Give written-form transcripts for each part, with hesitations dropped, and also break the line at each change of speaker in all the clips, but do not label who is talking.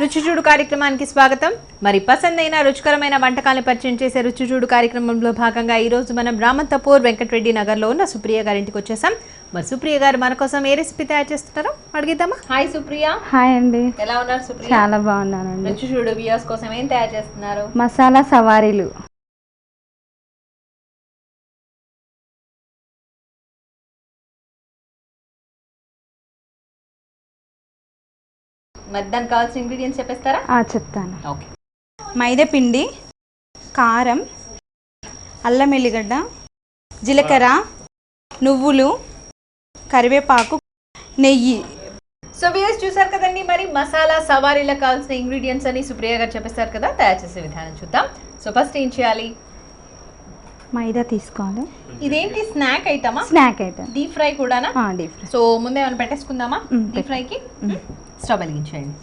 రుచి చూడు కార్యక్రమానికి స్వాగతం. మరి పసందైన రుచికరమైన వంటకాలను పరిచయం చేసే రుచి చూడు కార్యక్రమంలో భాగంగా ఈ రోజు మనం రామంతపూర్ వెంకటరెడ్డి నగర్లో ఉన్న సుప్రియ గారింటికి వచ్చేసాం. మరి సుప్రియ గారు మన కోసం ఏ రెసిపీ తయారు చేస్తున్నారో అడిగిద్దామా? హాయ్ సుప్రియ.
హాయ్ అండి.
ఎలా ఉన్నారు సుప్రియ?
చాలా బాగున్నానండి.
రుచి చూడు వ్యూయర్స్ కోసం ఏం తయారు చేస్తున్నారు?
మసాలా సవారీలు.
మరి దానికి కావాల్సిన ఇంగ్రీడియంట్స్ చెప్పేస్తారా?
చెప్తాను.
ఓకే.
మైదా పిండి, కారం, అల్లం ఎల్లిగడ్డ, జీలకర్ర, నువ్వులు, కరివేపాకు, నెయ్యి.
సో వ్యూయర్స్ చూసారు కదండి, మరి మసాలా సవారీలకు కావాల్సిన ఇంగ్రీడియంట్స్ అని సుప్రియ గారు చెప్పేస్తారు కదా. తయారు చేసే విధానం చూద్దాం. సో ఫస్ట్ ఏం చేయాలి?
మైదా తీసుకోవాలి.
ఇదేంటి స్నాక్ ఐటమా?
Snack item.
డీప్ ఫ్రై కూడానా?
Deep fry.
సో ముందే ఏమైనా పెట్టేసుకుందామా డీప్ ఫ్రైకి? స్టవ్ వెలిగించేయండి.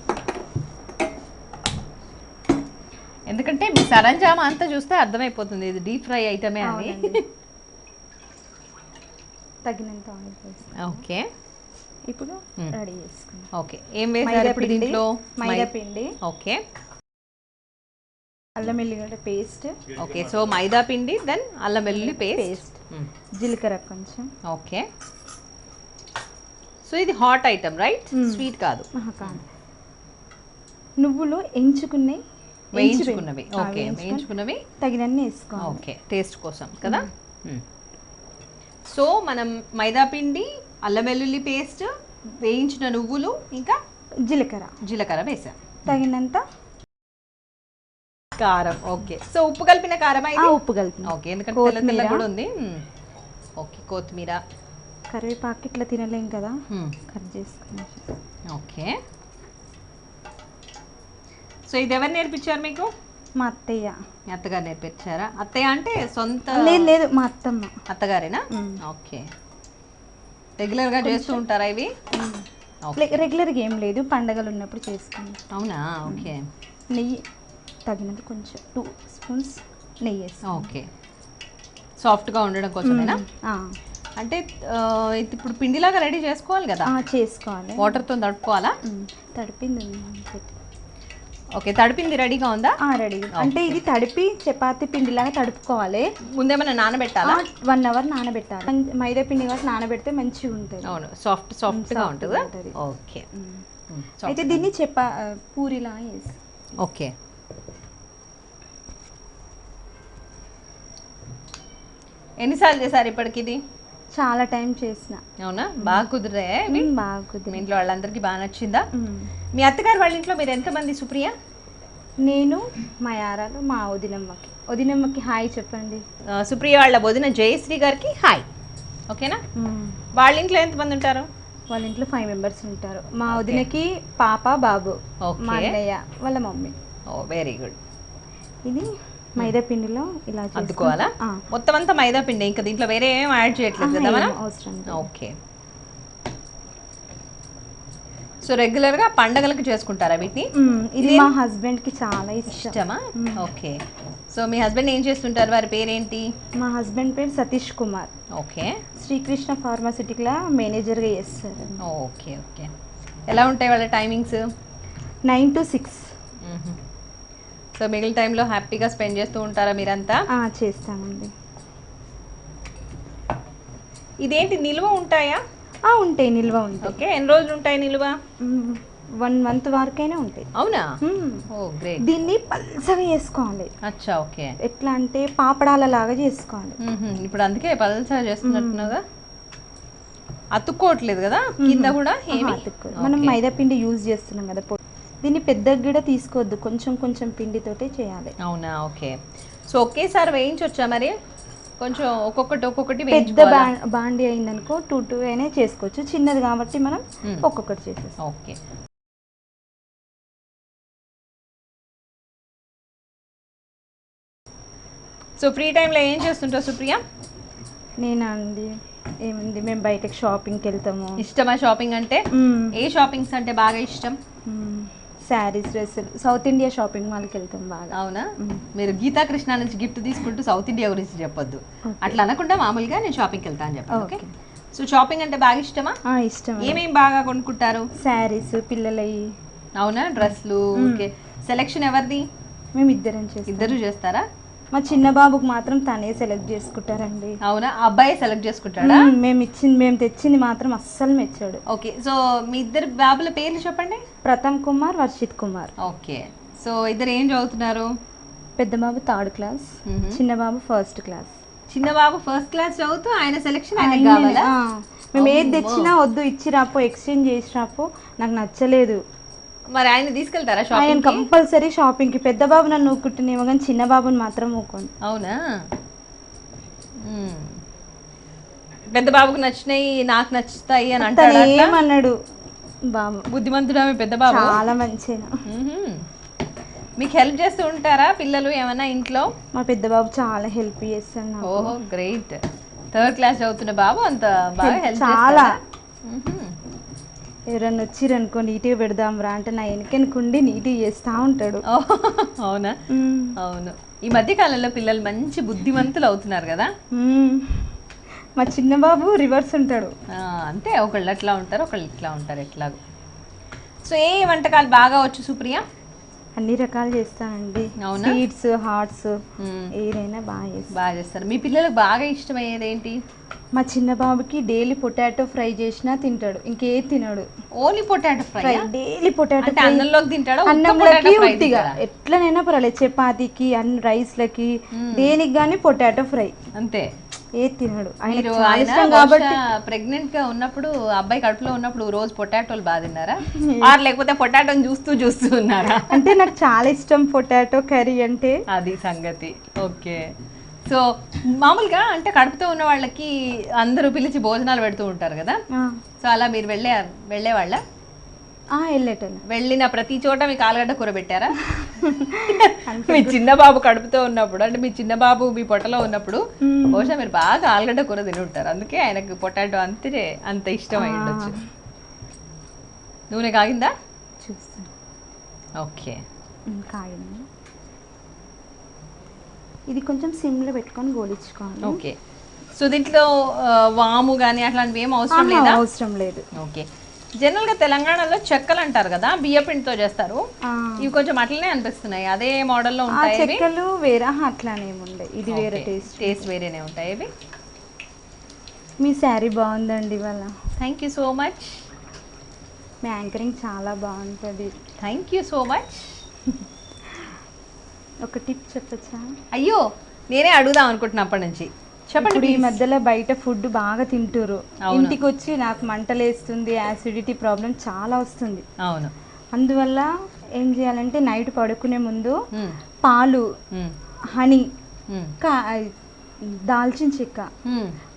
ఎందుకంటే మీ సరంజామా అంతా చూస్తే అర్థమైపోతుంది ఇది డీప్ ఫ్రై ఐటమే అని.
తగినంత ఆయిల్ వేస్తాం.
ఓకే.
ఇప్పుడు రెడీ చేసుకుందాం.
ఓకే. ఏం వేసారు ఇప్పుడు దీంట్లో?
మైదా పిండి.
ఓకే.
అల్లం ఎల్లిగడ్డ పేస్ట్.
ఓకే. సో మైదా పిండి, దెన్ అల్లం వెల్లుల్లి పేస్ట్,
జీలకర్ర కొంచెం.
ఓకే. సో ఇది హాట్ ఐటమ్ రైట్? స్వీట్ కాదు.
కాదు. నువ్వులు వేయించుకున్నవి.
ఓకే. వేయించుకున్నవి
తగినన్ని వేసుకోవాలి.
ఓకే. టేస్ట్ కోసం కదా. సో మనం మైదా పిండి, అల్లం వెల్లుల్లి పేస్ట్, వేయించిన నువ్వులు, ఇంకా జీలకర్ర వేసాం.
తగినంత
కారం. ఓకే. సో ఉప్పు కలిపిన కారం అయితే?
ఉప్పు కలిపిన.
ఓకే. ఎందుకంటే తెల్ల తెల్ల కూడా ఉంది. ఓకే. కొత్తిమీర,
కరివేపాకు ఇట్లా తినలేం కదా, కట్ చేసుకుని.
ఓకే. సో ఇది ఎవరు నేర్పించారు మీకు?
మా అత్తయ్య.
మీ అత్తగారు నేర్పించారా? అత్తయ్య అంటే సొంత?
లేదు, మా అత్తమ్మ.
అత్తగారేనా? ఓకే. రెగ్యులర్గా చేస్తూ ఉంటారా ఇవి?
రెగ్యులర్గా ఏం లేదు, పండగలు ఉన్నప్పుడు చేసుకుంటాం.
అవునా? ఓకే.
నెయ్యి తగినంత కొంచెం 2 స్పూన్స్ నెయ్యి వేస్తాం.
ఓకే. సాఫ్ట్గా ఉండడం కోసమేనా? అంటే ఇప్పుడు పిండిలాగా రెడీ చేసుకోవాలి కదా?
చేసుకోవాలి.
వాటర్తో తడుపుకోవాలా?
తడిపింది.
ఓకే. తడిపింది రెడీగా ఉందా?
రెడీ. అంటే ఇది తడిపి చపాతీ పిండిలాగా తడుపుకోవాలి.
ముందేమన్నా నానబెట్టాలా?
1 అవర్ నానబెట్టాలి. మైదా పిండి కాబట్టి నానబెడితే మంచిగా ఉంటుంది.
అవును, సాఫ్ట్గా ఉంటుంది. ఓకే.
అయితే దీన్ని పూరిలా వేసి.
ఓకే. ఎన్నిసార్లు చేశారు ఇప్పటికి ఇది?
చాలా టైం చేసిన.
అవునా? బాగా కుదిరాయా?
బాగా కుదిరి.
మీ ఇంట్లో వాళ్ళందరికీ బాగా నచ్చిందా? మీ అత్తగారు వాళ్ళ ఇంట్లో మీరు ఎంతమంది సుప్రియ?
నేను, మా యారాలు, మా వదినమ్మకి హాయ్ చెప్పండి.
సుప్రియ వాళ్ళ వదిన జయశ్రీ గారికి హాయ్. ఓకేనా? వాళ్ళ ఇంట్లో ఎంతమంది ఉంటారు?
వాళ్ళ ఇంట్లో 5 మెంబర్స్ ఉంటారు. మా వదినకి పాప, బాబు, మా అన్నయ్య, వాళ్ళ మమ్మీ.
ఓ వెరీ గుడ్.
ఇది మైదా పిండిలో ఇలా
అద్దుకోవాలా? మొత్తం అంతా మైదా పిండి, ఇంకా దీంట్లో వేరే ఏం యాడ్ చేయట్లేదు కదా మనం?
అవసరం.
ఓకే. సో రెగ్యులర్ గా పండగలకు చేసుకుంటారా వీటిని?
ఇది మా హస్బెండ్ కి చాలా ఇష్టమా.
ఓకే. సో మీ హస్బెండ్ ఏం చేస్తుంటారు? వారి పేరేంటి?
మా హస్బెండ్ పేరు సతీష్ కుమార్.
ఓకే.
శ్రీకృష్ణ ఫార్మాసిటిక్లా మేనేజర్గా చేస్తారు.
ఓకే. ఓకే. ఎలా ఉంటాయి వాళ్ళ టైమింగ్స్?
9 to 6.
సో మిగిలిన టైంలో హ్యాపీగా స్పెండ్ చేస్తూ ఉంటారా మీరంతా?
చేస్తామండి.
ఇదేంటి నిల్వ ఉంటాయా?
ఉంటాయి, నిల్వ ఉంటాయి.
ఓకే. ఎన్ని రోజులు ఉంటాయి నిల్వ?
1 month వరకైనా ఉంటాయి.
అవునా? ఓ గ్రేట్.
దీన్ని పల్సగా చేసుకోవాలి.
అచ్చా. ఓకే.
ఎట్లా అంటే పాపడాల లాగా చేసుకోవాలి.
ఇప్పుడు అందుకే పల్సగా చేస్తున్నట్టున్నదా? అతుక్కోవట్లేదు కదా కింద కూడా?
మనం మైదా పిండి యూజ్ చేస్తున్నాం కదా, దీన్ని పెద్దగా కూడా తీసుకోవద్దు, కొంచెం కొంచెం పిండితోటే చేయాలి.
అవునా? ఓకే. సో ఒకేసారి వేయించొచ్చా మరి? కొంచెం ఒక్కొక్కటి
పెద్ద బాండి అయిందనుకో 2 అయినా చేసుకోవచ్చు. చిన్నది కాబట్టి మనం ఒక్కొక్కటి చేసేస్తాం.
ఓకే. సో ఫ్రీ టైంలో ఏం చేస్తుంటావు సుప్రియ?
నేనా అండి, ఏముంది, మేము బయటకు షాపింగ్కి వెళ్తాము.
ఇష్టమా షాపింగ్ అంటే? ఏ షాపింగ్స్ అంటే బాగా ఇష్టం?
శారీస్, డ్రెస్సులు, సౌత్ ఇండియా షాపింగ్ మాల్కి వెళ్తాం బాగా.
అవునా? మీరు గీతా కృష్ణ నుంచి గిఫ్ట్ తీసుకుంటూ సౌత్ ఇండియా గురించి చెప్పొద్దు. అట్లా అనకుండా మామూలుగా నేను షాపింగ్కి వెళ్తా అని చెప్పాను. ఓకే. సో షాపింగ్ అంటే బాగా ఇష్టమా?
ఇష్టం.
ఏమేమి బాగా కొనుక్కుంటారు?
శారీస్, పిల్లలవి,
అవునా, డ్రెస్లు ఓకే. సెలెక్షన్ ఎవరిది?
మేము ఇద్దరం చేస్తాం.
ఇద్దరు చేస్తారా?
మా చిన్న బాబుకి మాత్రం తనే సెలెక్ట్ చేసుకుంటారండి.
అవునా, అబ్బాయి సెలెక్ట్ చేసుకుంటాడా?
మేము తెచ్చింది మాత్రం అస్సలు మెచ్చాడు.
ఓకే, సో మీ ఇద్దరు బాబుల పేర్లు చెప్పండి.
ప్రథమ్ కుమార్, వర్షిత్ కుమార్.
ఓకే, సో ఇద్దరు ఏం చదువుతున్నారు?
పెద్ద బాబు 3rd క్లాస్, చిన్న బాబు 1st క్లాస్.
చిన్న బాబు 1st క్లాస్ చదువుతూ ఆయన సెలెక్షన్ ఆయనకి కావాలా?
మేము ఏది తెచ్చినా వద్దు, ఇచ్చి రాపో, ఎక్స్చేంజ్ చేసి రాపో, నాకు నచ్చలేదు.
మరి ఆయన తీసుకెళ్తారా
ఆయన
షాపింగ్?
కంపల్సరీ షాపింగ్ కి. పెద్ద బాబు నన్ను ఊకుంటున్నామో కానీ చిన్న బాబుని మాత్రం ఊకోండి.
అవునా, పెద్ద బాబుకు నచ్చినాయి నాకు నచ్చుతాయి అని అంటాడు.
ఏమన్నాడు బాబు?
బుద్ధిమంతుడా మీ పెద్ద బాబు?
చాలా మంచిగా.
మీకు హెల్ప్ చేస్తూ ఉంటారా పిల్లలు ఏమన్నా ఇంట్లో?
మా పెద్ద బాబు చాలా హెల్ప్ చేస్తాడు నాకు.
ఓహో గ్రేట్. 3rd క్లాస్ చదువుతున్న బాబు అంత బాగా హెల్ప్
చాలా.
చేస్తాడా?
ఎవరన్నా వచ్చిరనుకో నీట్గా పెడదాం రా అంటే నా వెనకనుకుండి నీట్గా చేస్తూ ఉంటాడు.
అవునా, అవును. ఈ మధ్య కాలంలో పిల్లలు మంచి బుద్ధిమంతులు అవుతున్నారు కదా.
మా చిన్న బాబు రివర్స్ ఉంటాడు.
అంతే, ఒకళ్ళు అట్లా ఉంటారు, ఒకళ్ళు ఇట్లా ఉంటారు ఎట్లాగో. సో ఏ వంటకాలు బాగా వచ్చు సుప్రియ?
అన్ని రకాలు చేస్తానండి. స్వీట్స్, హాట్స్, ఏదైనా బాగా
చేస్తారు. మీ పిల్లలకు బాగా ఇష్టమయ్యేది ఏంటి?
మా చిన్న బాబుకి డైలీ పొటాటో ఫ్రై చేసినా తింటాడు, ఇంకే తినడు.
Only potato fry? Daily potato fry. అన్నంలోకి తింటాడా?
అన్నంలోకి ఉట్టిగా ఎట్లనైనా పర్వాలేదు, చపాతీకి, అన్ని రైస్లకి, దేనికి కానీ పొటాటో ఫ్రై అంతే. ఏ తినడు.
కాబట్టి ప్రెగ్నెంట్ గా ఉన్నప్పుడు అబ్బాయి కడుపులో ఉన్నప్పుడు రోజు పొటాటోలు బాగా తిన్నారా? లేకపోతే పొటాటోని చూస్తూ ఉన్నారా?
అంటే నాకు చాలా ఇష్టం పొటాటో కర్రీ అంటే. అది
సంగతి. ఓకే, సో మామూలుగా కడుపుతో ఉన్న వాళ్ళకి అందరూ పిలిచి భోజనాలు పెడుతూ ఉంటారు కదా, సో అలా మీరు వెళ్ళేవాళ్ళ? వెళ్ళిన ప్రతి చోట మీకు ఆలుగడ్డ కూర పెట్టారా? మీ చిన్న బాబు కడుపుతో ఉన్నప్పుడు, మీ చిన్న బాబు మీ పొట్టలో ఉన్నప్పుడు బహుశా మీరు బాగా ఆలుగడ్డ కూర తిని ఉంటారు, అందుకే ఆయనకు పొటాటో అంత ఇష్టం అయి ఉండొచ్చు. నూనె కాగిందా?
చూస్తాను.
ఓకే,
కాగింది. ఇది కొంచెం సిమ్లో పెట్టుకొని గోలించుకోవాలి.
ఓకే, సో దీంట్లో వాము కానీ అట్లాంటివి ఏం అవసరం లేదు. ఓకే, జనరల్ గా తెలంగాణలో చెక్కలు అంటారు కదా, బియ్య పిండితో చేస్తారు. ఇవి కొంచెం అట్లనే అనిపిస్తున్నాయి, అదే మోడల్లో ఉంటాయి.
చెక్కలు వేరే అట్లానే ఉంటాయి, ఇది వేరే
టేస్ట్ వేరేనే ఉంటాయి ఇవి.
మీ శారీ బాగుందండి ఇవాళ.
Thank you so much.
Me anchoring చాలా బాగుంటుంది.
Thank you so much.
ఒక టిప్ చెప్పచ్చా?
అయ్యో, నేనే అడుగుదాం అనుకుంటున్నప్పటి నుంచి.
చెప్పండి. ఈ మధ్యలో బయట ఫుడ్ బాగా తింటురు, ఇంటికి వచ్చి నాకు మంటలేస్తుంది, యాసిడిటీ ప్రాబ్లం చాలా వస్తుంది.
అవును,
అందువల్ల ఏం చేయాలంటే నైట్ పడుకునే ముందు పాలు, హనీ, దాల్చిన చెక్క,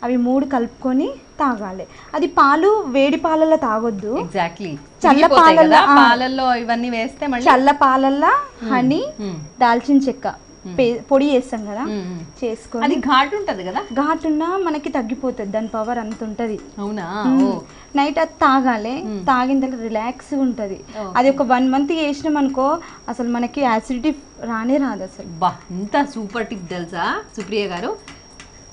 అవి 3 కలుపుకొని తాగాలి. అది పాలు వేడి పాలల్లో తాగొద్దు.
ఎగ్జాక్ట్లీ,
చల్ల
పాలల్లో ఇవన్నీ వేస్తే
చల్ల పాలల్లో హనీ, దాల్చిన చెక్క పొడి చేస్తాం కదా, చేసుకొని.
అది ఘాటు ఉంటది కదా,
ఘాటున్నా మనకి తగ్గిపోతుంది, దాని పవర్ అంత ఉంటది.
అవునా?
నైట్ అది తాగాలి, తాగిన తర్వాత రిలాక్స్ గా ఉంటది. అది ఒక 1 మంత్ చేసినాం అనుకో అసలు మనకి యాసిడిటీ రానే రాదు అసలు.
బా, ఇంత సూపర్ టిప్ తెలుసా సుప్రియ గారు.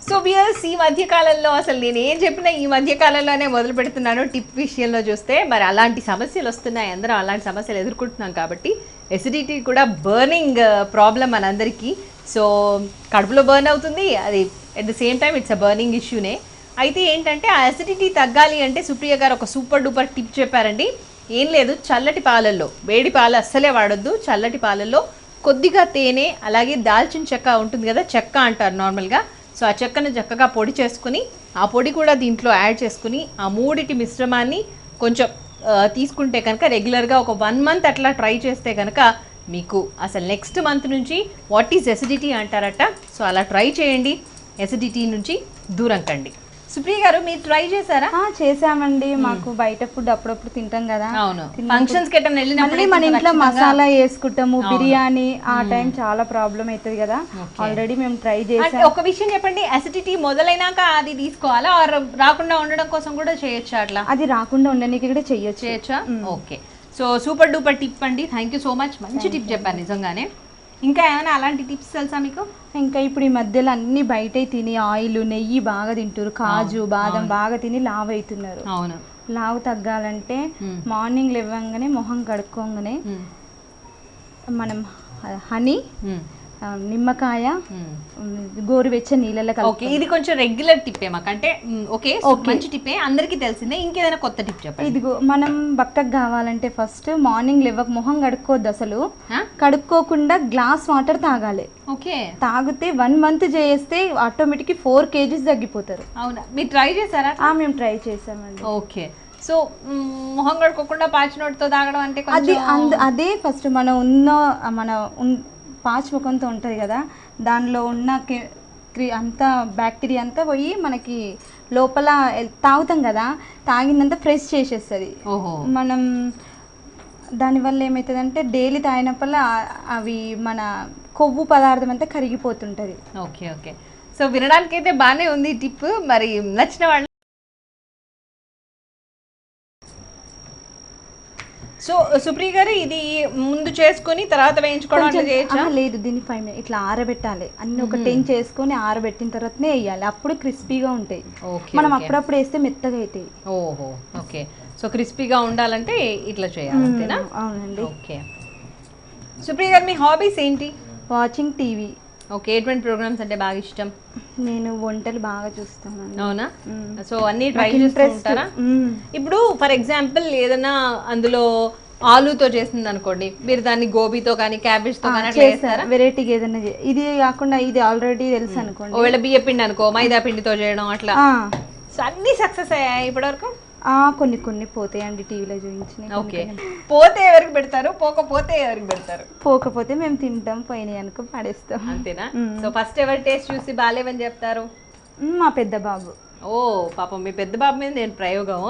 సో వ్యూయర్స్, ఈ మధ్య కాలంలో అసలు నేను ఏం చెప్పినా ఈ మధ్య కాలంలోనే మొదలు పెడుతున్నాను టిప్ విషయంలో చూస్తే. మరి అలాంటి సమస్యలు వస్తున్నాయి, అందరం అలాంటి సమస్యలు ఎదుర్కొంటున్నాం కాబట్టి. ఎసిడిటీ కూడా బర్నింగ్ ప్రాబ్లం మనందరికీ. సో కడుపులో బర్న్ అవుతుంది, అది at the same time it's a burning ఇష్యూనే. అయితే ఏంటంటే ఆ అసిడిటీ తగ్గాలి అంటే సుప్రియ గారు ఒక సూపర్ డూపర్ టిప్ చెప్పారండి. ఏం లేదు, చల్లటి పాలల్లో, వేడి పాలు అస్సలే వాడొద్దు, చల్లటి పాలల్లో కొద్దిగా తేనె, అలాగే దాల్చిన చెక్క ఉంటుంది కదా, చెక్క అంటారు నార్మల్గా. సో ఆ చెక్కను చక్కగా పొడి చేసుకుని, ఆ పొడి కూడా దీంట్లో యాడ్ చేసుకుని, ఆ 3 మిశ్రమాన్ని కొంచెం తీసుకుంటే కనుక రెగ్యులర్గా ఒక 1 మంత్ అట్లా ట్రై చేస్తే కనుక మీకు అసలు నెక్స్ట్ మంత్ నుంచి వాట్ ఈజ్ ఎసిడిటీ అంటారట. సో అలా ట్రై చేయండి, ఎసిడిటీ నుంచి దూరం కండి. సుప్రియ గారు, మీరు ట్రై చేశారా?
చేసామండి. మాకు బయట ఫుడ్ అప్పుడప్పుడు తింటాం కదా.
అవును, ఫంక్షన్స్ కి వెళ్ళినప్పుడు
మన ఇంట్లో మసాలా వేసుకుంటాము, బిర్యానీ, ఆ టైం చాలా ప్రాబ్లం అవుతుంది కదా. ఆల్రెడీ మేము ట్రై చేసాం.
ఒక విషయం చెప్పండి, అసిడిటీ మొదలైనాక అది తీసుకోవాలా, రాకుండా ఉండడం కోసం కూడా చేయొచ్చా? అట్లా
అది రాకుండా ఉండడానికి కూడా చేయొచ్చా?
Okay, so super duper tip అండి. థ్యాంక్ యూ సో మచ్, మంచి టిప్ చెప్పారు నిజంగానే. ఇంకా ఏమైనా అలాంటి టిప్స్ తెలుసా మీకు?
ఇంకా ఇప్పుడు ఈ మధ్యలో అన్ని బయట తిని ఆయిల్, నెయ్యి బాగా తింటారు, కాజు, బాదం బాగా తిని లావ్ అవుతున్నారు.
అవును,
లావు తగ్గాలంటే మార్నింగ్ లేవగానే మొహం కడుక్కోగానే మనం హనీ, నిమ్మకాయ, గోరువెచ్చ నీళ్ళలో
ఓకే, ఇది కొంచెం రెగ్యులర్ టిప్పే మాకు, అంటే ఓకే మంచి టిప్పే, అందరికీ తెలిసిందే. ఇంకేదైనా కొత్త టిప్ చెప్పండి.
ఇదిగో మనం బక్కగా కావాలంటే ఫస్ట్ మార్నింగ్ లేవక మొహం కడుక్కోవద్దు, అసలు కడుక్కోకుండా గ్లాస్ వాటర్ తాగాలి.
ఓకే,
తాగితే 1 month చేస్తే ఆటోమేటిక్ 4 kgs తగ్గిపోతారు.
అవునా, మీరు ట్రై చేశారా?
మేము ట్రై చేసామండి.
ఓకే, సో మొహం కడుక్కోకుండా పాచి నోటితో తాగడం అంటే
అదే ఫస్ట్ మన పాచి ముఖంతో ఉంటుంది కదా, దానిలో ఉన్న అంతా బ్యాక్టీరియా అంతా పోయి మనకి లోపల తాగుతాం కదా, తాగిందంతా ఫ్రెష్ చేసేస్తుంది. మనం దానివల్ల ఏమవుతుందంటే డైలీ తాగినప్పుడు అవి మన కొవ్వు పదార్థం అంతా కరిగిపోతుంటుంది.
ఓకే ఓకే, సో వినడానికి అయితే బాగానే ఉంది టిప్. మరి నచ్చిన వాళ్ళు సో సుప్రియ గారు, ఇది ముందు చేసుకుని తర్వాత వేయించుకోవడం
లేదు, దీన్ని 5 minutes ఇట్లా ఆరబెట్టాలి. అన్ని ఒక 10 చేసుకొని ఆరబెట్టిన తర్వాతనే వేయాలి, అప్పుడు క్రిస్పీగా ఉంటాయి. మనం అప్పుడప్పుడు వేస్తే మెత్తగా అవుతాయి.
ఓహో, ఓకే, సో క్రిస్పీగా ఉండాలంటే ఇట్లా చేయాలి, అంతేనా?
అవునండి.
ఓకే, సుప్రియ గారు, మీ హాబీస్ ఏంటి?
Watching TV.
ఓకే, ఎటువంటి ప్రోగ్రామ్స్ అంటే బాగా ఇష్టం?
నేను వంటలు బాగా చూస్తాను.
అవునా, సో అన్ని ట్రై చేస్తుంటారా? ఇప్పుడు ఫర్ ఎగ్జాంపుల్ ఏదైనా అందులో ఆలూతో చేసింది అనుకోండి, మీరు దాన్ని గోబీతో కానీ క్యాబేజ్ తో కానీ చేస్తారా?
వెరైటీగా ఏదైనా ఇది కాకుండా ఇది ఆల్రెడీ తెలుసు అనుకోండి.
ఒకవేళ బియ్య పిండి అనుకో, మైదా పిండితో చేయడం అట్లా, సో అన్ని సక్సెస్ అయ్యాయి ఇప్పటివరకు?
కొన్ని పోతాయండి, టీవీలో చూపించిన.
ఓకే, పోతే ఎవరికి పెడతారు, పోకపోతే ఎవరికి పెడతారు?
పోకపోతే మేము తింటాం, పోయినాయి అనుకో పడేస్తాం,
అంతేనా? సో ఫస్ట్ ఎవరి టేస్ట్ చూసి బాలేవని చెప్తారు?
మా పెద్ద బాబు.
ఓ పాపం, మీ పెద్ద బాబు మీద నేను ప్రయోగం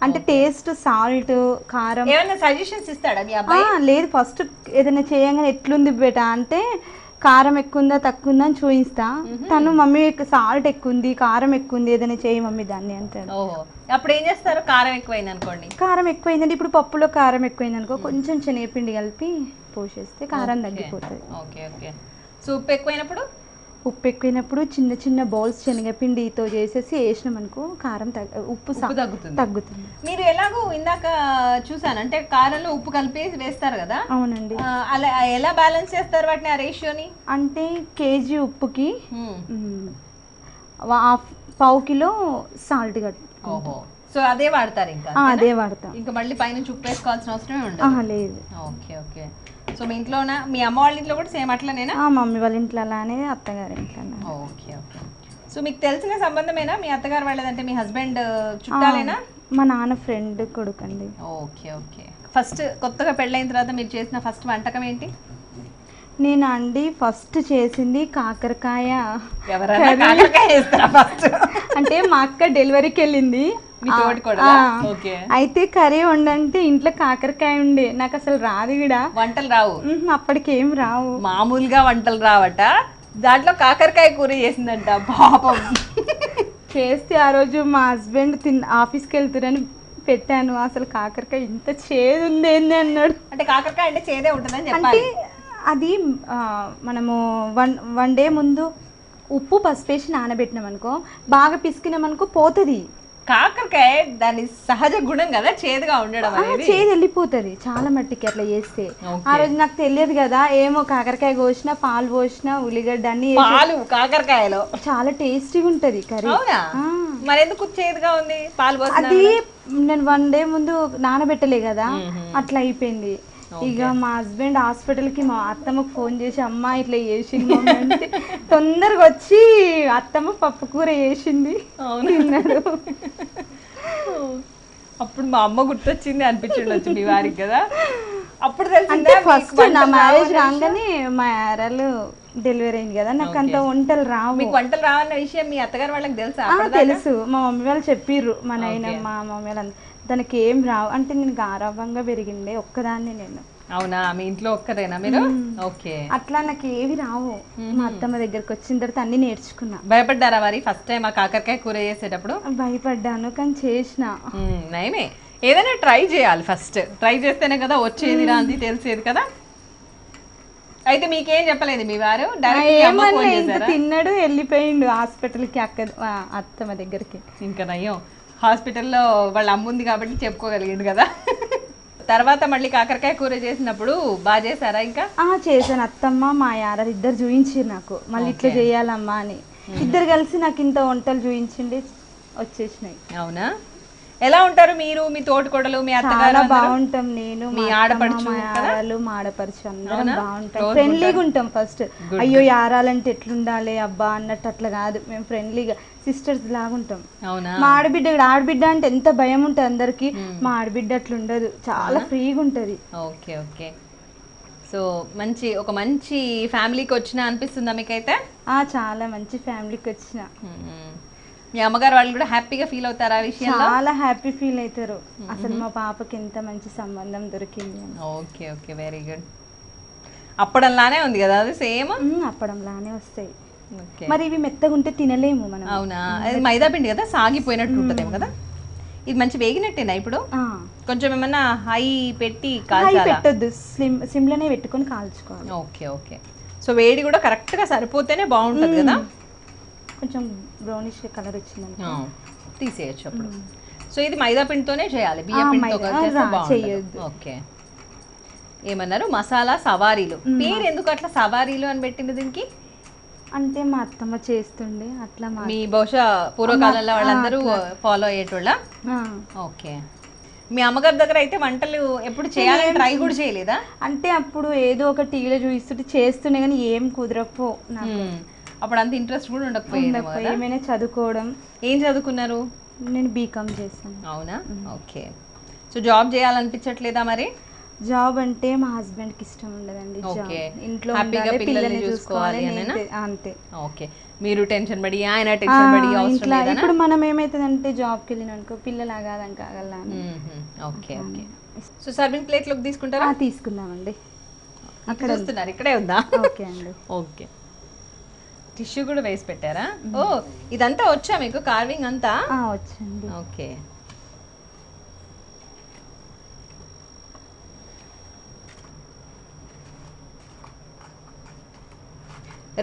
అంటే టేస్ట్, సాల్ట్, కారం
ఏమైనా సజెషన్స్ ఇస్తాడా మీ అబ్బాయి?
లేదు, ఫస్ట్ ఏదైనా చేయగానే ఎట్లుంది బేటా అంటే కారం ఎక్కువ ఉందా తక్కువ ఉందా అని చూపిస్తా. తను మమ్మీ సాల్ట్ ఎక్కువ ఉంది, కారం ఎక్కువ ఉంది, ఏదైనా చేయి మమ్మీ దాన్ని అంటాడు.
అప్పుడు ఏం చేస్తారు? కారం ఎక్కువైంది అనుకోండి.
కారం ఎక్కువైందంటే ఇప్పుడు పప్పులో కారం ఎక్కువైంది అనుకో, కొంచెం శనగపిండి కలిపి పోసేస్తే కారం తగ్గిపోతుంది.
ఓకే ఓకే, సో ఉప్పు ఎక్కువైనప్పుడు?
ఉప్పు ఎక్కువైనప్పుడు చిన్న చిన్న బౌల్స్ శనగపిండితో చేసేసి వేసినాం అనుకో, కారం ఉప్పు తగ్గుతుంది.
మీరు ఎలాగో ఇందాక చూసాను, అంటే కారంలో ఉప్పు కలిపి వేస్తారు కదా?
అవునండి.
అలా ఎలా బ్యాలెన్స్ చేస్తారు వాటిని, ఆ రేషియోని?
అంటే కేజీ ఉప్పుకి 1/2 కిలో సాల్ట్ కట్టు.
ఓహో, సో అదే వాడతారు? ఇంకా
అదే వాడతాం,
ఇంకా మళ్ళీ పైన ఉప్పు వేసుకోవాల్సిన అవసరమే ఉండదు?
లేదు.
ఓకే ఓకే, సో మీ ఇంట్లోనా, మీ అమ్మ వాళ్ళ ఇంట్లో కూడా సేమ్ అట్లనేనా?
మమ్మీ వాళ్ళ ఇంట్లో అలానే, అత్తగారి ఇంట్లో.
ఓకే ఓకే, సో మీకు తెలిసిన సంబంధమేనా మీ అత్తగారు వాళ్ళదంటే? మీ హస్బెండ్ చుట్టాలేనా?
మా నాన్న ఫ్రెండ్ కొడుకండి.
ఓకే ఓకే, ఫస్ట్ కొత్తగా పెళ్ళైన తర్వాత మీరు చేసిన ఫస్ట్ వంటకం ఏంటి?
నేను అండి ఫస్ట్ చేసింది కాకరకాయ. అంటే మా అక్క డెలివరీకి వెళ్ళింది, అయితే కర్రీ వండంటే ఇంట్లో కాకరకాయ ఉండే, నాకు అసలు రాదు కూడా,
వంటలు రావు
అప్పటికేం రావు,
మామూలుగా వంటలు రావట, దాంట్లో కాకరకాయ కూర చేసిందంట పాపం.
చేస్తే ఆ రోజు మా హస్బెండ్ ఆఫీస్కి వెళ్తారని పెట్టాను, అసలు కాకరకాయ ఇంత చేదు ఉంది ఏంది అన్నాడు.
అంటే కాకరకాయ అంటే చేదే ఉంటుందని చెప్పాలి.
అది మనము 1 day ముందు ఉప్పు పసుపు వేసి నానబెట్టినాం అనుకో, బాగా పిసికినాం అనుకో పోతుంది.
కాకరకాయ దాని సహజ గుణం కదా చేదుగా ఉండడం,
చేదు వెళ్ళిపోతుంది చాలా మట్టికి అట్లా చేస్తే. ఆ రోజు నాకు తెలియదు కదా, ఏమో కాకరకాయ కోసిన, పాలు పోసిన, ఉల్లిగడ్డ అన్ని
కాకరకాయలో చాలా
టేస్టీగా ఉంటది కర్రీ.
మరి ఎందుకు చేదుగా ఉంది? పాలు
అది నేను 1 day ముందు నానబెట్టలే కదా, అట్లా అయిపోయింది. ఇక మా హస్బెండ్ హాస్పిటల్కి మా అత్తమ్మకు ఫోన్ చేసి, అమ్మ ఇట్లా చేసింది అంటే తొందరగా వచ్చి అత్తమ్మ పప్పు కూర చేసింది తిన్నాడు.
అప్పుడు మా అమ్మ గుర్తొచ్చింది అనిపించండి మీ వారికి కదా? అప్పుడు తెలిసిందే
ఫస్ట్ నా మ్యారేజ్ రాగానే మా యారాలు డెలివరీ అయింది కదా, నాకు అంత వంటలు రావు.
మీకు వంటలు రావన్న విషయం మీ అత్తగారు వాళ్ళకి తెలుసా?
తెలుసు, మా మమ్మీ వాళ్ళు చెప్పిర్రు, మా నాయన మా మమ్మీ వాళ్ళు. దానికి ఏం రావు అంటే నేను గారాభంగా పెరిగిండే ఒక్కదాన్ని నేను.
అవునా, మీ ఇంట్లో ఒక్కరేనా మీరు? ఓకే,
అట్లా నాకు ఏవి రావు. మా అత్తమ్మ దగ్గరకు వచ్చిన తర్వాత అన్ని నేర్చుకున్నా.
భయపడ్డారా మరి ఫస్ట్ టైం ఆ కాకరకాయ కూర చేసేటప్పుడు?
భయపడ్డాను, కానీ చేసిన.
నయమే, ఏదైనా ట్రై చేయాలి, ఫస్ట్ ట్రై చేస్తేనే కదా వచ్చేది రాంది తెలిసేది కదా. అయితే మీకేం చెప్పలేదు మీ వారు?
తిన్నాడు, వెళ్ళిపోయిండు హాస్పిటల్కి అత్తమ్మ దగ్గరికి.
ఇంకా నయ్యం, హాస్పిటల్లో వాళ్ళ అమ్మ ఉంది కాబట్టి చెప్పుకోగలిగిండు కదా. తర్వాత మళ్ళీ కాకరకాయ కూర చేసినప్పుడు బాగా చేశారా? ఇంకా
చేశాను. అత్తమ్మ మా యారాలు ఇద్దరు చూయించారు నాకు, మళ్ళీ ఇట్లా చేయాలమ్మా అని. ఇద్దరు కలిసి నాకు ఇంత వంటలు చూయించిండి వచ్చేసినాయి.
అవునా? ఎలా ఉంటారు మీరు, మీ తోటికోడలు, మీ అత్తగారు?
చాలా బాగుంటాం. నేను
మీ ఆడపడుచు,
మా యారాలు, మా ఆడపడుచు అందరం బాగుంటాం. ఫ్రెండ్లీగా ఉంటాం. ఫస్ట్ అయ్యో యారాలంటే ఎట్లుండాలి అబ్బా అన్నట్టు అట్లా కాదు, మేము ఫ్రెండ్లీగా సిస్టర్స్ లాగా ఉంటాం.
అవునా?
మా ఆడబిడ్డ అంటే ఎంత భయం ఉంటుంది అందరికి, మా ఆడబిడ్డ అట్లా ఉండదు, చాలా ఫ్రీగా ఉంటది.
Okay okay. సో ఒక మంచి ఫ్యామిలీకి వచ్చిన అనిపిస్తుందా మీకైతే?
చాలా మంచి ఫ్యామిలీకి వచ్చిన.
మీ అమ్మగారు వాళ్ళు కూడా హ్యాపీగా ఫీల్ అవుతారు ఆ విషయంలో?
చాలా హ్యాపీ ఫీల్ అవుతారు. అసలు మా పాపకి ఎంత మంచి సంబంధం దొరికింది.
Okay okay, very good. అప్పడంలానే ఉంది కదా అది? సేమ్
అప్పడంలానే వస్తాయి. మరి ఇవి మెత్తగా ఉంటే తినలేము మనం.
అవునా? అది మైదా పిండి కదా, సాగిపోయినట్టు ఉంటుందేమో కదా. ఇది మంచి వేగినట్టేనా ఇప్పుడు? కొంచెం ఏమన్నా హై పెట్టి
పెట్టొద్దు, సిమ్లోనే పెట్టుకొని కాల్చుకోవాలి.
Okay okay. సో వేడి కూడా కరెక్ట్గా సరిపోతేనే బాగుంటుంది కదా.
కొంచెం బ్రౌనిష్ కలర్ వచ్చిందని
తీసేయచ్చు అప్పుడు. సో ఇది మైదా పిండితోనే చేయాలి, బియ్య పిండితో చేయొద్దు. ఓకే. ఏమన్నారు? మసాలా సవారీలు. పేరు ఎందుకు అట్లా సవారీలు అని పెట్టింది దీనికి?
అంటే మా అత్తమ్మ చేస్తుండే అట్లా.
మీ బహుశా పూర్వకాలంలో వాళ్ళందరూ ఫాలో అయ్యేటోళ్ళ? ఓకే. మీ అమ్మగారి దగ్గర అయితే వంటలు ఎప్పుడు చేయాలని ట్రై కూడా చేయలేదా?
అంటే అప్పుడు ఏదో ఒక టీవీలో చూస్తుంటే చేస్తుండే కానీ ఏం కుదరకపో నాకు.
అప్పుడు అంత ఇంట్రెస్ట్ కూడా ఉండకపోయింది.
ఏమైనా చదువుకోవడం.
ఏం చదువుకున్నారు?
నేను బీకామ్ చేశాను.
అవునా? ఓకే. సో జాబ్ చేయాలనిపించట్లేదా మరి?
జాబ్ అంటే మా హస్బెండ్ కి ఇష్టం ఉండదండి. ఇంట్లో పిల్లల్ని చూసుకోవాలి అంతే.
ఓకే. మీరు టెన్షన్ పడి ఆయన టెన్షన్ పడి అవసరం లేదా?
ఇప్పుడు మనం ఏమైతుందంటే జాబ్ కి వెళ్ళిన అనుకో పిల్లలు ఆగాదని కాగల.
Okay okay. So serving plate లోకి తీసుకుంటారా?
తీసుకుందామండి.
అక్కడ చూస్తున్నారు, ఇక్కడే ఉందా?
ఓకే అండి.
ఓకే. టిష్యూ కూడా వేసి పెట్టారా? ఓ ఇదంతా వచ్చా మీకు కార్వింగ్ అంతా?
వచ్చండి.
ఓకే.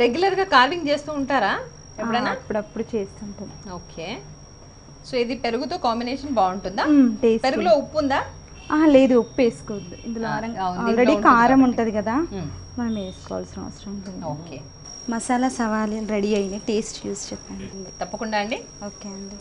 రెగ్యులర్గా కార్వింగ్ చేస్తూ ఉంటారా ఎప్పుడైనా?
అప్పుడప్పుడు చేస్తుంటాం.
ఓకే. సో ఇది పెరుగుతో కాంబినేషన్ బాగుంటుందా? పెరుగులో ఉప్పు ఉందా?
లేదు, ఉప్పు వేసుకోవద్దు ఇందులో. ఆల్రెడీ కారం ఉంటుంది కదా, మనం వేసుకోవాల్సిన అవసరం లేదు.
ఓకే.
మసాలా సవాలు రెడీ అయినాయి, టేస్ట్ చూసి చెప్పండి.
తప్పకుండా అండి.
ఓకే అండి.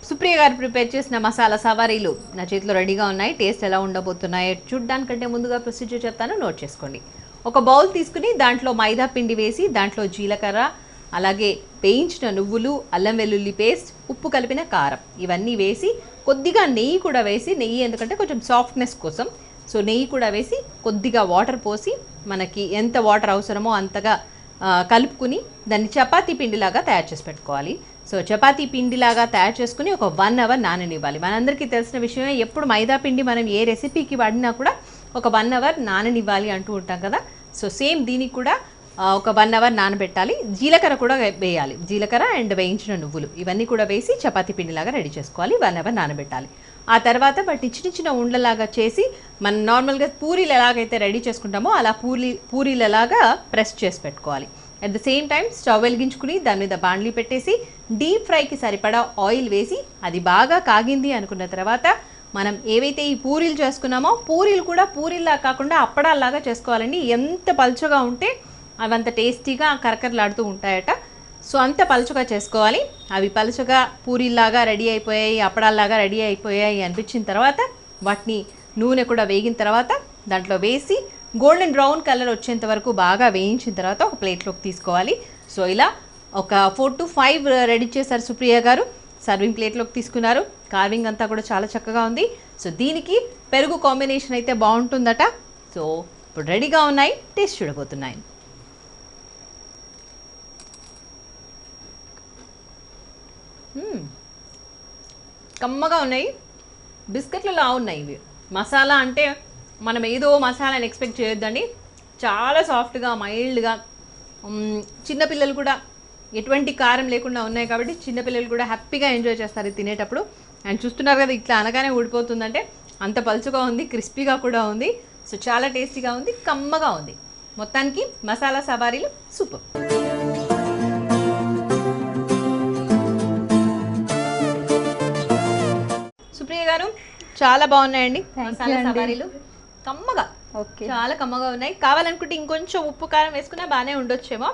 సుప్రియ గారు ప్రిపేర్ చేసిన మసాలా సవారీలు నా చేతిలో రెడీగా ఉన్నాయి. టేస్ట్ ఎలా ఉండబోతున్నాయో చూడడానికంటే ముందుగా ప్రొసీజర్ చెప్తాను, నోట్ చేసుకోండి. ఒక బౌల్ తీసుకుని దాంట్లో మైదా పిండి వేసి దాంట్లో జీలకర్ర, అలాగే వేయించిన నువ్వులు, అల్లం వెల్లుల్లి పేస్ట్, ఉప్పు కలిపిన కారం ఇవన్నీ వేసి కొద్దిగా నెయ్యి కూడా వేసి, నెయ్యి ఎందుకంటే కొంచెం సాఫ్ట్నెస్ కోసం, సో నెయ్యి కూడా వేసి కొద్దిగా వాటర్ పోసి మనకి ఎంత వాటర్ అవసరమో అంతగా కలుపుకుని దాన్ని చపాతీ పిండిలాగా తయారు చేసి పెట్టుకోవాలి. సో చపాతీ పిండిలాగా తయారు చేసుకుని ఒక 1 అవర్ నాననివ్వాలి. మనందరికీ తెలిసిన విషయమే, ఎప్పుడు మైదా పిండి మనం ఏ రెసిపీకి వాడినా కూడా ఒక 1 అవర్ నాననివ్వాలి అంటూ ఉంటాం కదా. సో సేమ్ దీనికి కూడా ఒక 1 అవర్ నానబెట్టాలి. జీలకర్ర కూడా వేయాలి, జీలకర్ర అండ్ వేయించిన నువ్వులు ఇవన్నీ కూడా వేసి చపాతీ పిండిలాగా రెడీ చేసుకోవాలి, 1 అవర్ నానబెట్టాలి. ఆ తర్వాత వాటిని చిన్న చిన్న ఉండలాగా చేసి మనం నార్మల్గా పూరీలు ఎలాగైతే రెడీ చేసుకుంటామో అలా పూరీలలాగా ప్రెస్ చేసి పెట్టుకోవాలి. At the same time stove వెలిగించుకుని దాని మీద బాండ్లీ పెట్టేసి డీప్ ఫ్రైకి సరిపడా ఆయిల్ వేసి అది బాగా కాగింది అనుకున్న తర్వాత మనం ఏవైతే ఈ పూరీలు చేసుకున్నామో పూరీలు కూడా పూరీల్లా కాకుండా అప్పడాల్లాగా చేసుకోవాలండి. ఎంత పలుచగా ఉంటే అవంత టేస్టీగా కరకరలాడుతూ ఉంటాయట. సో అంత పలుచగా చేసుకోవాలి. అవి పలుచగా పూరీల్లాగా రెడీ అయిపోయాయి, అప్పడాల్లాగా రెడీ అయిపోయాయి అనిపించిన తర్వాత వాటిని నూనె కూడా వేగిన తర్వాత దాంట్లో వేసి గోల్డెన్ బ్రౌన్ కలర్ వచ్చేంత వరకు బాగా వేయించిన తర్వాత ఒక ప్లేట్లోకి తీసుకోవాలి. సో ఇలా ఒక 4 to 5 రెడీ చేశారు సుప్రియ గారు. సర్వింగ్ ప్లేట్లోకి తీసుకున్నారు. కార్వింగ్ అంతా కూడా చాలా చక్కగా ఉంది. సో దీనికి పెరుగు కాంబినేషన్ అయితే బాగుంటుందట. సో ఇప్పుడు రెడీగా ఉన్నాయి, టేస్ట్ చూడబోతున్నాయి. కమ్మగా ఉన్నాయి, బిస్కెట్లలో ఉన్నాయి ఇవి. మసాలా అంటే మనం ఏదో మసాలాని ఎక్స్పెక్ట్ చేయొద్దండి, చాలా సాఫ్ట్గా మైల్డ్గా, చిన్నపిల్లలు కూడా ఎటువంటి కారం లేకుండా ఉన్నాయి కాబట్టి చిన్నపిల్లలు కూడా హ్యాపీగా ఎంజాయ్ చేస్తారు తినేటప్పుడు. అండ్ చూస్తున్నారు కదా ఇట్లా అనగానే ఊడిపోతుందంటే అంత పలుచగా ఉంది, క్రిస్పీగా కూడా ఉంది. సో చాలా టేస్టీగా ఉంది, కమ్మగా ఉంది. మొత్తానికి మసాలా సవారీలు సూపర్. చాలా బాగున్నాయండి
Thank
మసాలా
you అండి.
సవారీలు. కమ్మగా,
ఓకే.
చాలా కమ్మగా ఉన్నాయి. కావాలనుకుంటే ఇంకొంచెం ఉప్పు కారం వేసుకున్నా బాగానే ఉండొచ్చేమో,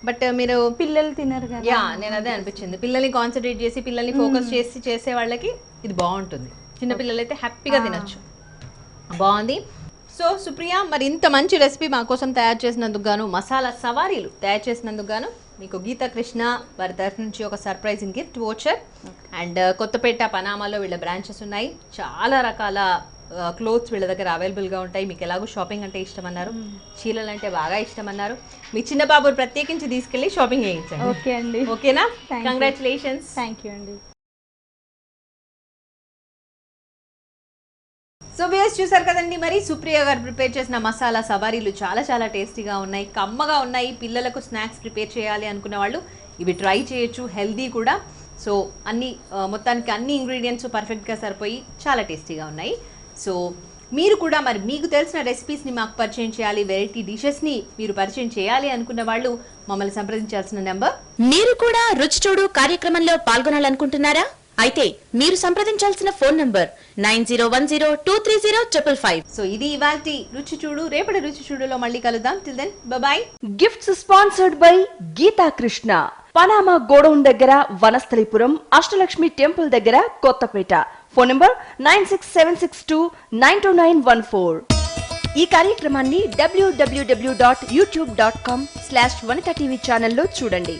బట్ మీరు
పిల్లలు తినరు కదా.
యా నేను అదే అనిపించింది. పిల్లల్ని కాన్సన్ట్రేట్ చేసి పిల్లల్ని ఫోకస్ చేసి చేసే వాళ్ళకి ఇది బాగుంటుంది. చిన్న పిల్లలు అయితే హ్యాపీగా తినచ్చు. బాగుంది. సో సుప్రియ, మరి ఇంత మంచి రెసిపీ మా కోసం తయారు చేసినందుకు గాను, మసాలా సవారీలు తయారు చేసినందుకు గాను మీకు గీతా కృష్ణ వారి తరఫు నుంచి ఒక surprising gift voucher. And Kothapet పనామాలో వీళ్ళ బ్రాంచెస్ ఉన్నాయి. చాలా రకాల క్లోత్స్ వీళ్ళ దగ్గర అవైలబుల్గా ఉంటాయి. మీకు ఎలాగో షాపింగ్ అంటే ఇష్టం అన్నారు, చీరలు అంటే బాగా ఇష్టం అన్నారు. మీ చిన్న బాబుని ప్రత్యేకించి తీసుకెళ్ళి షాపింగ్ చేయించండి.
ఓకే అండి.
ఓకేనా?
Thank you.
Congratulations.
Thank you అండి.
సో వ్యూయర్స్ చూసారు కదండి, మరి సుప్రియ గారు ప్రిపేర్ చేసిన మసాలా సవారీలు చాలా చాలా టేస్టీగా ఉన్నాయి, కమ్మగా ఉన్నాయి. పిల్లలకు స్నాక్స్ ప్రిపేర్ చేయాలి అనుకున్న వాళ్ళు ఇవి ట్రై చేయొచ్చు, హెల్దీ కూడా. సో అన్ని మొత్తానికి అన్ని ఇంగ్రీడియంట్స్ పర్ఫెక్ట్గా సరిపోయి చాలా టేస్టీగా ఉన్నాయి. సో మీరు కూడా మరి మీకు తెలిసిన రెసిపీస్ని మాకు పరిచయం చేయాలి, వెరైటీ డిషెస్ని మీరు పరిచయం చేయాలి అనుకున్న వాళ్ళు మమ్మల్ని సంప్రదించాల్సిన నెంబర్.
మీరు కూడా రుచి చూడు కార్యక్రమంలో పాల్గొనాలనుకుంటున్నారా? అయితే మీరు సంప్రదించాల్సిన ఫోన్ నంబర్ 9010230555.
సో ఇది ఇవాల్టి రుచి చూడు. రేపటి రుచి చూడులో మళ్ళీ కలుద్దాం. Till then bye.
Gifts sponsored by Geeta Krishna, Panama godown దగ్గర, వనస్థలిపురం, అష్టలక్ష్మి టెంపుల్ దగ్గర, కొత్తపేట. Phone number 9676292914. ఈ కార్యక్రమాన్ని www.youtube.com/vanitatv ఛానల్లో చూడండి.